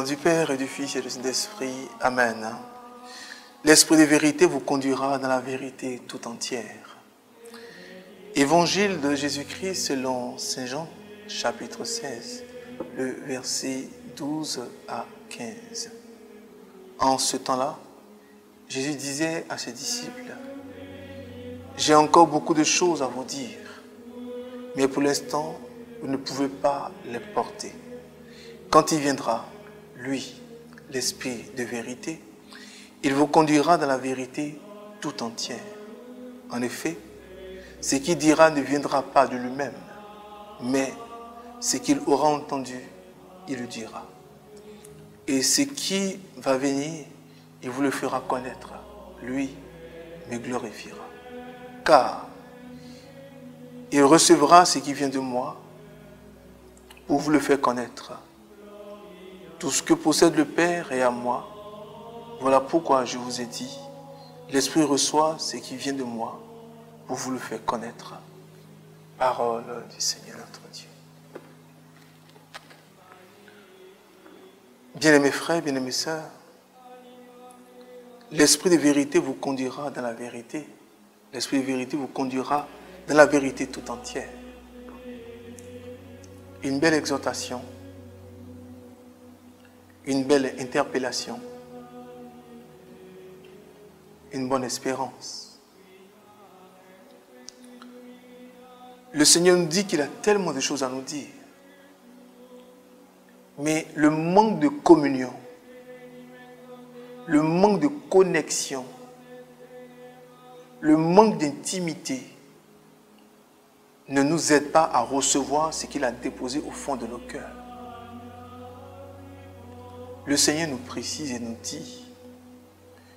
nom du Père et du Fils et du Saint-Esprit. Amen. L'Esprit de vérité vous conduira dans la vérité tout entière. Évangile de Jésus-Christ selon Saint Jean, chapitre 16, le verset 12 à 15. En ce temps-là, Jésus disait à ses disciples, « J'ai encore beaucoup de choses à vous dire, mais pour l'instant, vous ne pouvez pas les porter. Quand il viendra, lui, l'Esprit de vérité, il vous conduira dans la vérité tout entière. En effet, ce qu'il dira ne viendra pas de lui-même, mais ce qu'il aura entendu, il le dira. Et ce qui va venir, il vous le fera connaître. Lui me glorifiera. Car il recevra ce qui vient de moi pour vous le faire connaître. Tout ce que possède le Père est à moi. Voilà pourquoi je vous ai dit, l'Esprit reçoit ce qui vient de moi pour vous le faire connaître. Parole du Seigneur notre Dieu. Bien-aimés frères, bien-aimées sœurs, l'Esprit de vérité vous conduira dans la vérité. L'Esprit de vérité vous conduira dans la vérité tout entière. Une belle exhortation, une belle interpellation, une bonne espérance. Le Seigneur nous dit qu'il a tellement de choses à nous dire. Mais le manque de communion, le manque de connexion, le manque d'intimité ne nous aide pas à recevoir ce qu'il a déposé au fond de nos cœurs. Le Seigneur nous précise et nous dit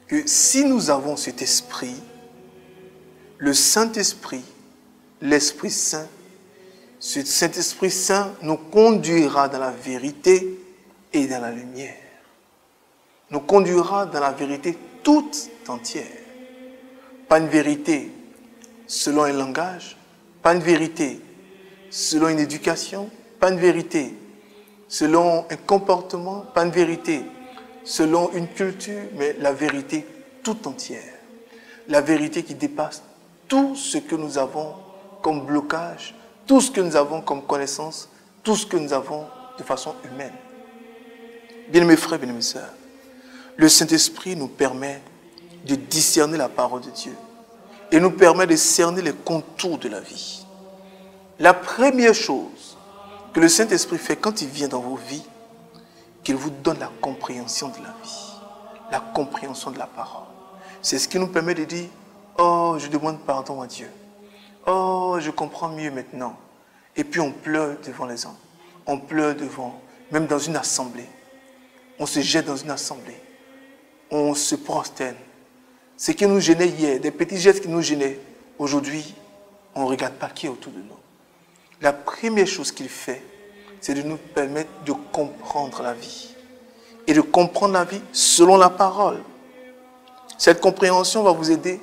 que si nous avons cet esprit, le Saint-Esprit, l'Esprit Saint, ce Saint-Esprit Saint nous conduira dans la vérité et dans la lumière. Nous conduira dans la vérité toute entière. Pas une vérité selon un langage, pas une vérité selon une éducation, pas une vérité selon un comportement, pas une vérité selon une culture, mais la vérité tout entière. La vérité qui dépasse tout ce que nous avons comme blocage, tout ce que nous avons comme connaissance, tout ce que nous avons de façon humaine. Bien-aimés frères, bien-aimées sœurs, le Saint-Esprit nous permet de discerner la parole de Dieu et nous permet de cerner les contours de la vie. La première chose que le Saint-Esprit fait quand il vient dans vos vies, qu'il vous donne la compréhension de la vie, la compréhension de la parole. C'est ce qui nous permet de dire, oh, je demande pardon à Dieu. Oh, je comprends mieux maintenant. Et puis on pleure devant les hommes. On pleure devant, même dans une assemblée. On se jette dans une assemblée. On se prosterne. Ce qui nous gênait hier, des petits gestes qui nous gênaient, aujourd'hui, on ne regarde pas qui est autour de nous. La première chose qu'il fait, c'est de nous permettre de comprendre la vie. Et de comprendre la vie selon la parole. Cette compréhension va vous aider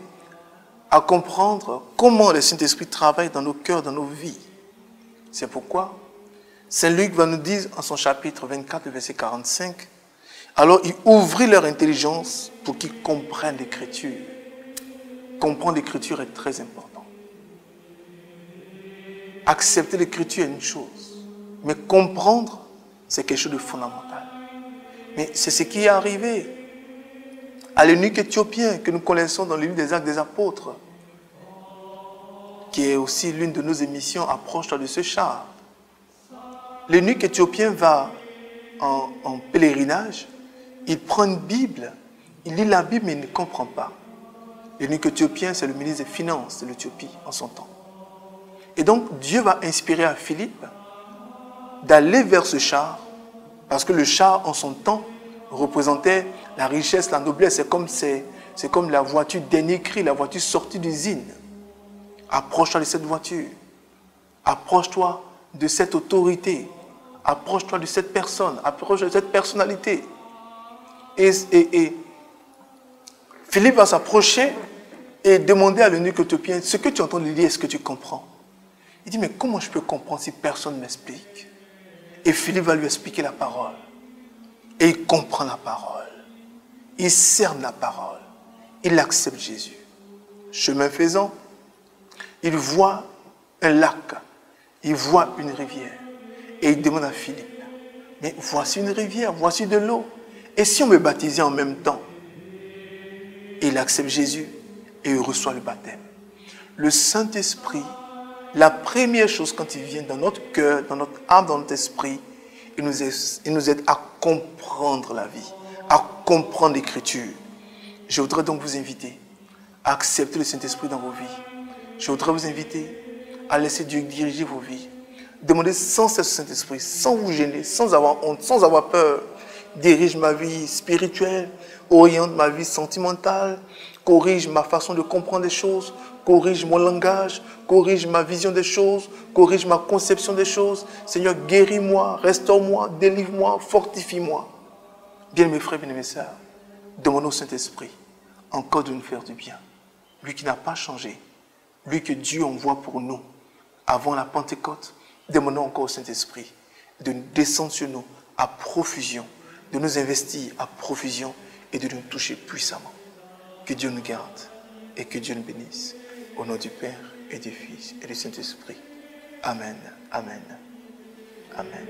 à comprendre comment le Saint-Esprit travaille dans nos cœurs, dans nos vies. C'est pourquoi Saint Luc va nous dire en son chapitre 24, verset 45, alors il ouvrit leur intelligence pour qu'ils comprennent l'Écriture. Comprendre l'Écriture est très important. Accepter l'Écriture est une chose, mais comprendre, c'est quelque chose de fondamental. Mais c'est ce qui est arrivé à l'eunuque éthiopien que nous connaissons dans le livre des Actes des Apôtres, qui est aussi l'une de nos émissions, Approche-toi de ce char. L'eunuque éthiopien va en pèlerinage, il prend une Bible, il lit la Bible mais il ne comprend pas. L'eunuque éthiopien, c'est le ministre des Finances de l'Éthiopie en son temps. Et donc Dieu va inspirer à Philippe d'aller vers ce char, parce que le char en son temps représentait la richesse, la noblesse. C'est comme la voiture dernier cri, la voiture sortie d'usine. Approche-toi de cette voiture. Approche-toi de cette autorité. Approche-toi de cette personne. Approche-toi de cette personnalité. Et Philippe va s'approcher et demander à l'eunuque éthiopien, ce que tu entends de lire, est-ce que tu comprends? Il dit, mais comment je peux comprendre si personne ne m'explique? Et Philippe va lui expliquer la parole. Et il comprend la parole. Il cerne la parole. Il accepte Jésus. Chemin faisant, il voit un lac. Il voit une rivière. Et il demande à Philippe, mais voici une rivière, voici de l'eau. Et si on me baptisait en même temps? Et il accepte Jésus et il reçoit le baptême. Le Saint-Esprit, la première chose quand il vient dans notre cœur, dans notre âme, dans notre esprit, il nous aide à comprendre la vie, à comprendre l'Écriture. Je voudrais donc vous inviter à accepter le Saint-Esprit dans vos vies. Je voudrais vous inviter à laisser Dieu diriger vos vies. Demandez sans cesse au Saint-Esprit, sans vous gêner, sans avoir honte, sans avoir peur. Dirige ma vie spirituelle, oriente ma vie sentimentale, corrige ma façon de comprendre les choses, corrige mon langage, corrige ma vision des choses, corrige ma conception des choses. Seigneur, guéris-moi, restaure-moi, délivre-moi, fortifie-moi. Bien mes frères, bien mes sœurs, demandons au Saint-Esprit encore de nous faire du bien. Lui qui n'a pas changé, lui que Dieu envoie pour nous avant la Pentecôte. Demandons encore au Saint-Esprit de nous descendre sur nous à profusion, de nous investir à profusion et de nous toucher puissamment. Que Dieu nous garde et que Dieu nous bénisse. Au nom du Père et du Fils et du Saint-Esprit. Amen. Amen. Amen.